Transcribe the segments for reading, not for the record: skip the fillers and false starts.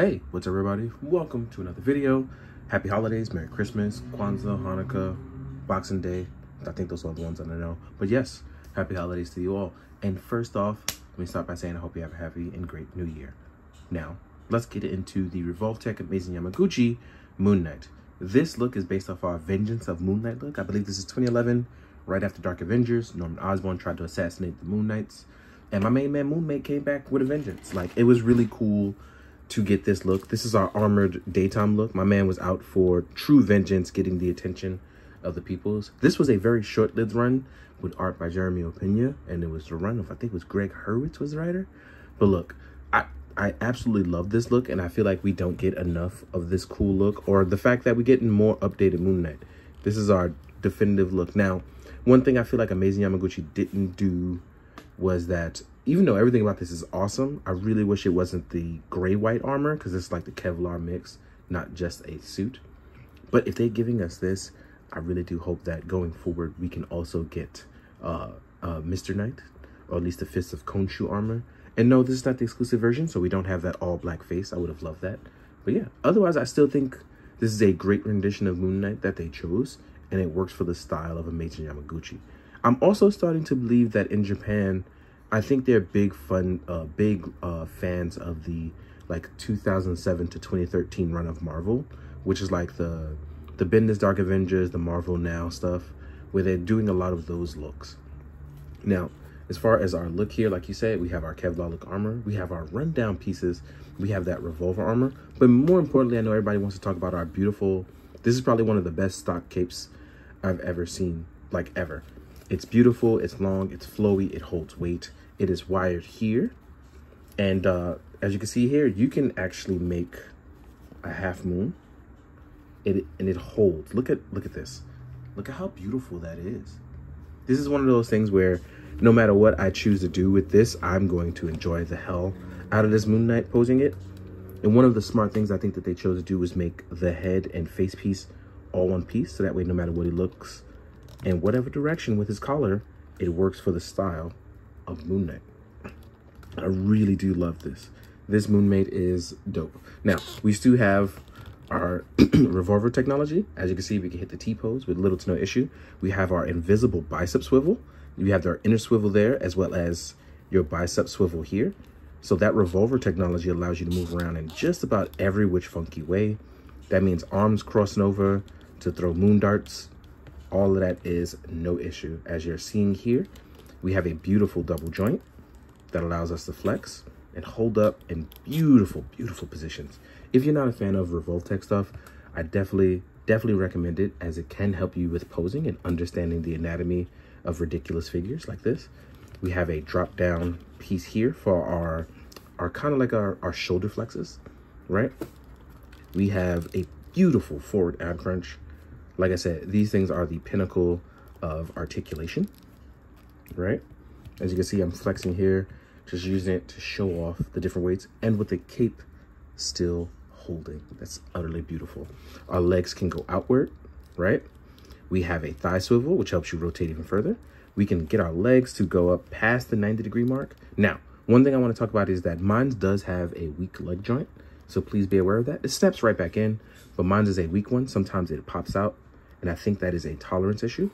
Hey, what's up everybody? Welcome to another video. Happy holidays, Merry Christmas, Kwanzaa, Hanukkah, Boxing Day. I think those are the ones I don't know. But yes, happy holidays to you all. And first off, let me start by saying I hope you have a happy and great new year. Now, let's get into the Revoltech Amazing Yamaguchi Moon Knight. This look is based off our Vengeance of Moon Knight look. I believe this is 2011, right after Dark Avengers. Norman Osborn tried to assassinate the Moon Knights. And my main man, Moon Knight, came back with a vengeance. Like, it was really cool to get this look. This is our armored daytime look. My man was out for true vengeance, getting the attention of the peoples. This was a very short-lived run with art by Jeremy Opeña, and it was the run of, I think it was Greg Hurwitz was the writer. But look, I absolutely love this look, and I feel like we don't get enough of this cool look, or the fact that we're getting more updated Moon Knight. This is our definitive look. Now, one thing I feel like Amazing Yamaguchi didn't do was that, even though everything about this is awesome, I really wish it wasn't the gray-white armor, because it's like the Kevlar mix, not just a suit. But if they're giving us this, I really do hope that going forward, we can also get Mr. Knight, or at least the Fist of Khonshu armor. And no, this is not the exclusive version, so we don't have that all-black face. I would have loved that. But yeah, otherwise, I still think this is a great rendition of Moon Knight that they chose, and it works for the style of Amazing Yamaguchi. I'm also starting to believe that in Japan, I think they're big fans of the like 2007 to 2013 run of Marvel, which is like the Bendis Dark Avengers, the Marvel Now stuff, where they're doing a lot of those looks. Now, as far as our look here, like you said, we have our Kevlar look armor, we have our rundown pieces, we have that revolver armor, but more importantly, I know everybody wants to talk about our beautiful, this is probably one of the best stock capes I've ever seen, like ever. It's beautiful, it's long, it's flowy, it holds weight. It is wired here. And as you can see here, you can actually make a half moon. And it holds. Look at this. Look at how beautiful that is. This is one of those things where no matter what I choose to do with this, I'm going to enjoy the hell out of this Moon Knight posing it. And one of the smart things I think that they chose to do was make the head and face piece all one piece. So that way, no matter what he looks in whatever direction with his collar, it works for the style of Moon Knight. I really do love this. This Moon Knight is dope. Now, we still have our revolver technology. As you can see, we can hit the T-pose with little to no issue. We have our invisible bicep swivel. You have our inner swivel there, as well as your bicep swivel here. So that revolver technology allows you to move around in just about every which funky way. That means arms crossing over to throw moon darts. All of that is no issue. As you're seeing here, we have a beautiful double joint that allows us to flex and hold up in beautiful, beautiful positions. If you're not a fan of Revoltech stuff, I definitely recommend it, as it can help you with posing and understanding the anatomy of ridiculous figures like this. We have a drop down piece here for our kind of like our shoulder flexes, right? We have a beautiful forward ab crunch. Like I said, these things are the pinnacle of articulation, right? As you can see, I'm flexing here, just using it to show off the different weights, and with the cape still holding. That's utterly beautiful. Our legs can go outward, right? We have a thigh swivel, which helps you rotate even further. We can get our legs to go up past the 90-degree mark. Now, one thing I want to talk about is that mine does have a weak leg joint, so please be aware of that. It steps right back in, but mine is a weak one. Sometimes it pops out, and I think that is a tolerance issue.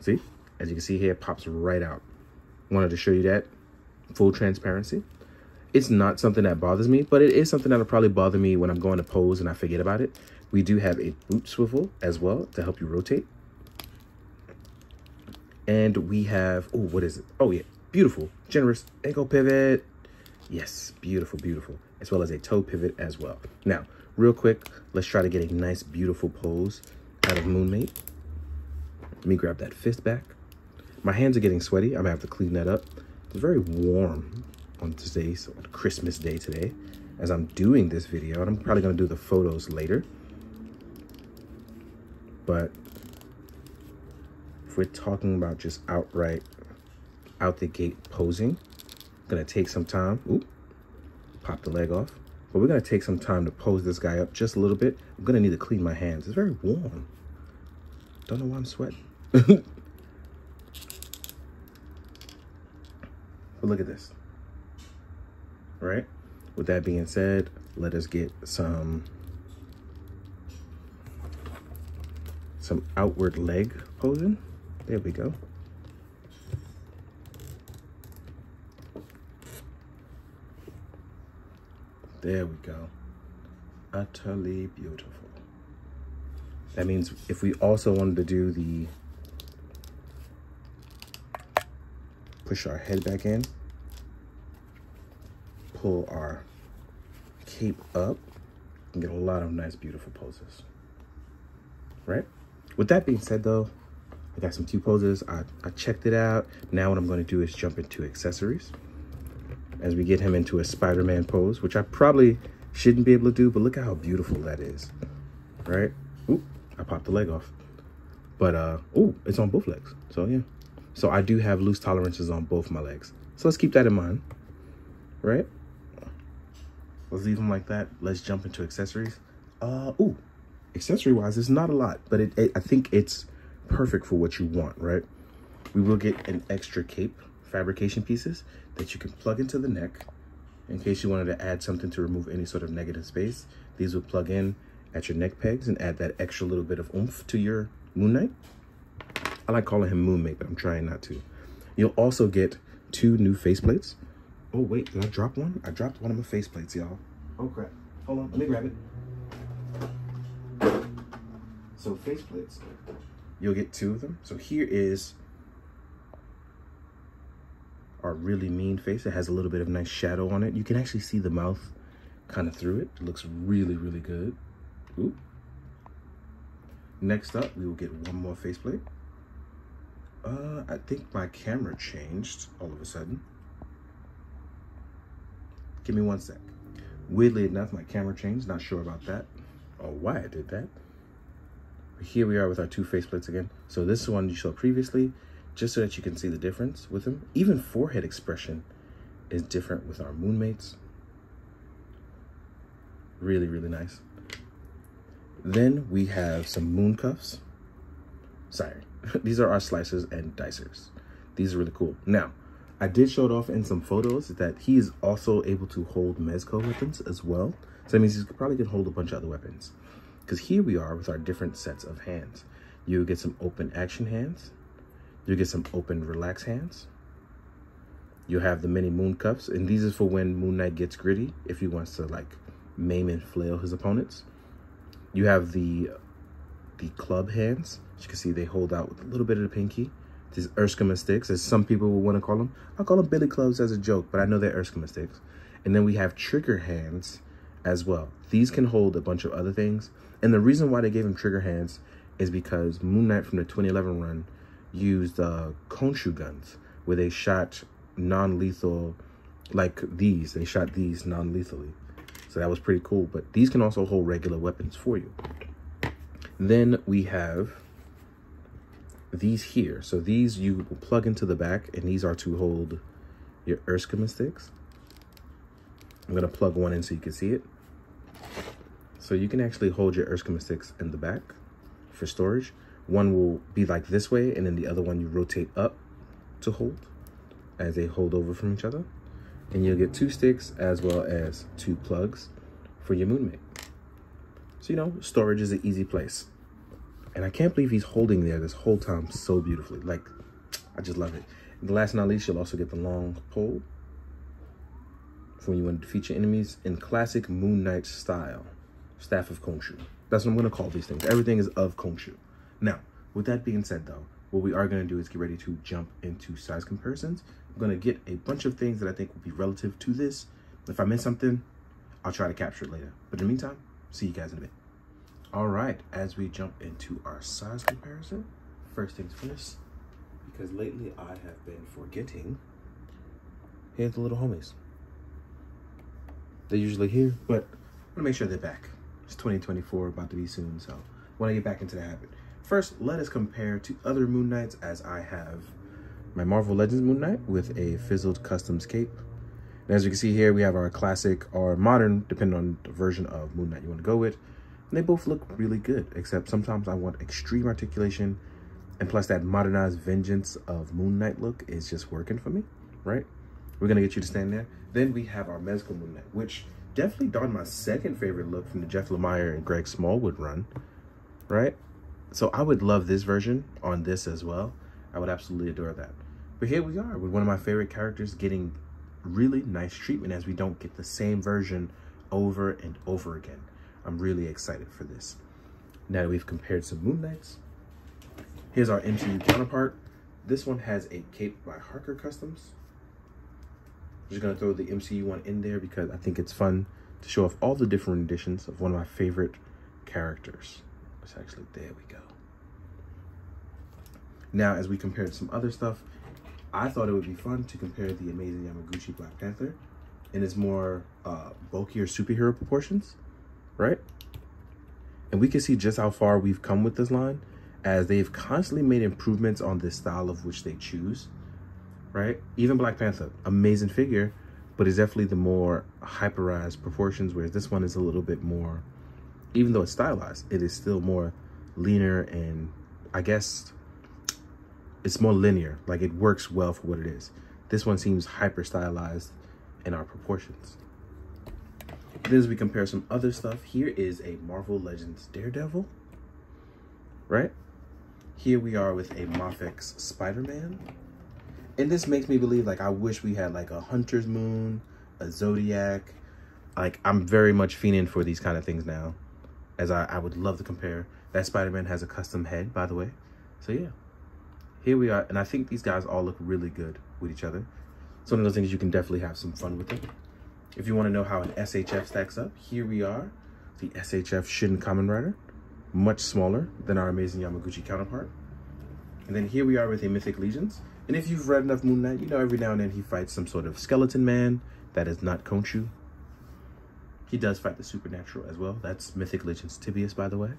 See? As you can see here, it pops right out. Wanted to show you that. Full transparency. It's not something that bothers me, but it is something that'll probably bother me when I'm going to pose and I forget about it. We do have a boot swivel as well to help you rotate. And we have, oh, what is it? Oh yeah, beautiful, generous ankle pivot. Yes, beautiful, beautiful. As well as a toe pivot as well. Now, real quick, let's try to get a nice, beautiful pose out of Moon Knight. Let me grab that fist back. My hands are getting sweaty. I'm gonna have to clean that up. It's very warm on today, so on Christmas Day today, as I'm doing this video, and I'm probably gonna do the photos later. But if we're talking about just outright, out the gate posing, gonna take some time. Ooh, pop the leg off. But we're gonna take some time to pose this guy up just a little bit. I'm gonna need to clean my hands. It's very warm. Don't know why I'm sweating. But look at this, right? With that being said, let us get some outward leg posing. There we go. There we go. Utterly beautiful. That means if we also wanted to do the push our head back in, pull our cape up, and get a lot of nice, beautiful poses, right? With that being said though, I got some cute poses. I checked it out. Now what I'm going to do is jump into accessories as we get him into a Spider-Man pose, which I probably shouldn't be able to do, but look at how beautiful that is, right? Ooh, I popped the leg off. But, ooh, it's on both legs. So, yeah. So I do have loose tolerances on both my legs. So let's keep that in mind, right? Let's leave them like that. Let's jump into accessories. Ooh, accessory-wise, it's not a lot, but I think it's perfect for what you want, right? We will get an extra cape fabrication pieces that you can plug into the neck in case you wanted to add something to remove any sort of negative space. These will plug in at your neck pegs and add that extra little bit of oomph to your Moon Knight. I like calling him Moonmate, but I'm trying not to. You'll also get 2 new faceplates. Oh wait, did I drop one? I dropped one of my faceplates, y'all. Oh crap, hold on, let me grab it. So faceplates, you'll get 2 of them. So here is our really mean face. It has a little bit of nice shadow on it. You can actually see the mouth kind of through it. It looks really, really good. Ooh. Next up, we will get 1 more faceplate. I think my camera changed all of a sudden. Give me 1 sec. Weirdly enough, my camera changed. Not sure about that or why I did that. But here we are with our 2 faceplates again. So this one you saw previously, just so that you can see the difference with them. Even forehead expression is different with our Moonmates. Really, really nice. Then we have some moon cuffs. Sorry, these are our slicers and dicers. These are really cool. Now, I did show it off in some photos that he is also able to hold Mezco weapons as well. So that means he probably can hold a bunch of other weapons. Because here we are with our different sets of hands. You get some open action hands. You get some open relax hands. You have the mini moon cuffs, and these is for when Moon Knight gets gritty, if he wants to like maim and flail his opponents. You have the club hands. As you can see, they hold out with a little bit of the pinky. These Erskine sticks, as some people will want to call them. I'll call them Billy Clubs as a joke, but I know they're Erskine sticks. And then we have trigger hands as well. These can hold a bunch of other things. And the reason why they gave him trigger hands is because Moon Knight from the 2011 run used Konshu guns, where they shot non-lethal, like these. They shot these non-lethally. So that was pretty cool. But these can also hold regular weapons for you. Then we have these here. So these you will plug into the back, and these are to hold your Erskine sticks. I'm going to plug one in so you can see it. So you can actually hold your Erskine sticks in the back for storage. One will be like this way, and then the other one you rotate up to hold as they hold over from each other. And you'll get 2 sticks as well as 2 plugs for your Moonmate. So, you know, storage is an easy place. And I can't believe he's holding there this whole time so beautifully. Like, I just love it. And last but not least, you'll also get the long pole for when you want to defeat your enemies in classic Moon Knight style. Staff of Konshu. That's what I'm going to call these things. Everything is of Konshu. Now, with that being said, though, what we are going to do is get ready to jump into size comparisons. I'm going to get a bunch of things that I think will be relative to this. If I miss something, I'll try to capture it later. But in the meantime, see you guys in a bit. All right, as we jump into our size comparison, first things first, because lately I have been forgetting, here's the little homies. They're usually here, but I want to make sure they're back. It's 2024, about to be soon, so I want to get back into the habit. First, let us compare to other Moon Knights, as I have my Marvel Legends Moon Knight with a fizzled customs cape. And as you can see here, we have our classic or modern, depending on the version of Moon Knight you want to go with. And they both look really good, except sometimes I want extreme articulation, and plus that modernized vengeance of Moon Knight look is just working for me, right? We're going to get you to stand there. Then we have our Mezco Moon Knight, which definitely darn my second favorite look from the Jeff Lemire and Greg Smallwood run, right? So I would love this version on this as well. I would absolutely adore that. But here we are with one of my favorite characters getting really nice treatment, as we don't get the same version over and over again. I'm really excited for this. Now that we've compared some Moon Knights, here's our MCU counterpart. This one has a cape by Harker Customs. I'm just gonna throw the MCU one in there because I think it's fun to show off all the different editions of one of my favorite characters. It's actually, there we go. Now, as we compared some other stuff, I thought it would be fun to compare the amazing Yamaguchi Black Panther in its more bulkier superhero proportions, right? And we can see just how far we've come with this line, as they've constantly made improvements on this style of which they choose, right? Even Black Panther, amazing figure, but it's definitely the more hyperized proportions, whereas this one is a little bit more, even though it's stylized, it is still more leaner, and I guess it's more linear. Like, it works well for what it is. This one seems hyper stylized in our proportions. Then as we compare some other stuff, here is a Marvel Legends Daredevil, right? Here we are with a Mafex Spider-Man. And this makes me believe, like, I wish we had like a Hunter's Moon, a Zodiac. Like, I'm very much fiending for these kind of things now, as I would love to compare. That Spider-Man has a custom head, by the way. So yeah, here we are. And I think these guys all look really good with each other. It's one of those things you can definitely have some fun with it. If you want to know how an SHF stacks up, here we are, the SHF Shin Kamen Rider, much smaller than our amazing Yamaguchi counterpart. And then here we are with a Mythic Legions. And if you've read enough Moon Knight, you know every now and then he fights some sort of skeleton man. That is not Khonshu. He does fight the supernatural as well. That's Mythic Legends Tibius, by the way.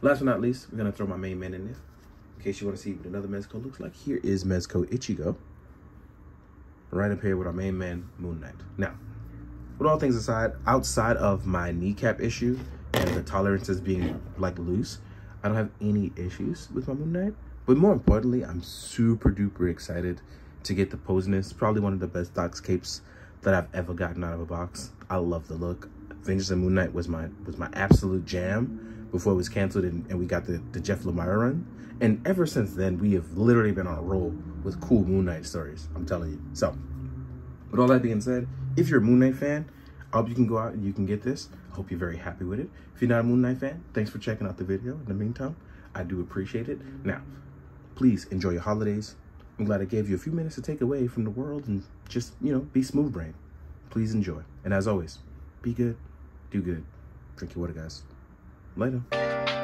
Last but not least, we're going to throw my main man in there, in case you want to see what another Mezco looks like. Here is Mezco Ichigo, right up here with our main man, Moon Knight. Now, with all things aside, outside of my kneecap issue and the tolerances being like loose, I don't have any issues with my Moon Knight. But more importantly, I'm super duper excited to get the Poseness. Probably one of the best Docs capes that I've ever gotten out of a box. I love the look. Vengeance and Moon Knight was my absolute jam before it was canceled, and we got the Jeff Lemire run. And ever since then, we have literally been on a roll with cool Moon Knight stories, I'm telling you. So, with all that being said, if you're a Moon Knight fan, I hope you can go out and you can get this. I hope you're very happy with it. If you're not a Moon Knight fan, thanks for checking out the video. In the meantime, I do appreciate it. Now, please enjoy your holidays. I'm glad I gave you a few minutes to take away from the world and just, you know, be smooth brain. Please enjoy. And as always, be good, do good, drink your water, guys. Later.